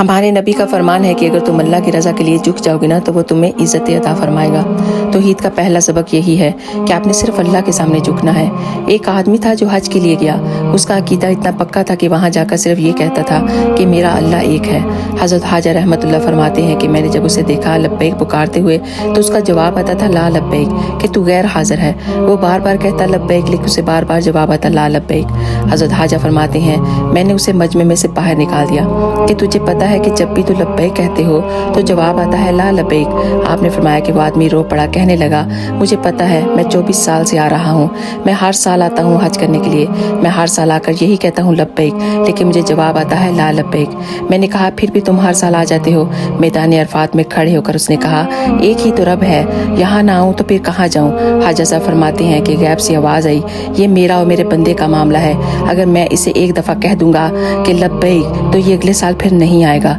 ہمارے نبی کا فرمان ہے کہ اگر تم اللہ کی رضا کے لیے جھک جاؤ گے نا تو وہ تمہیں عزت عطا فرمائے گا۔ توحید کا پہلا سبق یہی ہے کہ آپ نے صرف اللہ کے سامنے جھکنا ہے۔ ایک آدمی تھا جو حج کے لیے گیا، اس کا عقیدہ اتنا پکا تھا کہ وہاں جا کر صرف یہ کہتا تھا کہ میرا اللہ ایک ہے۔ حضرت حاجہ رحمۃ اللہ فرماتے ہیں کہ میں نے جب اسے دیکھا لبیک پکارتے ہوئے تو اس کا جواب آتا تھا لا لبیک، کہ تو غیر حاضر ہے۔ وہ بار بار کہتا لبیک، لیکن اسے بار بار جواب آتا لا لبیک۔ حضرت حاجہ فرماتے ہیں میں نے اسے مجمع میں سے باہر نکال دیا کہ تجھے پتہ ہے کہ جب بھی تو لبیک کہتے ہو تو جواب آتا ہے لا لبیک۔ آپ نے فرمایا کہ وہ آدمی رو پڑا، کہنے لگا مجھے پتہ ہے، میں 24 سال سے آ رہا ہوں، میں ہر سال آتا ہوں حج کرنے کے لیے، میں ہر سال آ کر یہی کہتا ہوں لبیک، لیکن مجھے جواب آتا ہے لا لبیک۔ میں نے کہا پھر بھی تم ہر سال آ جاتے ہو۔ میدان عرفات میں کھڑے ہو کر اس نے کہا ایک ہی تو رب ہے، یہاں نہ آؤں تو پھر کہاں جاؤں؟ حاجہ صاحب فرماتے ہیں کہ غیب سے آواز آئی یہ میرا اور میرے بندے کا معاملہ ہے، اگر میں اسے ایک دفعہ کہہ دوں گا کہ لبیک تو یہ اگلے سال پھر نہیں آئے گا۔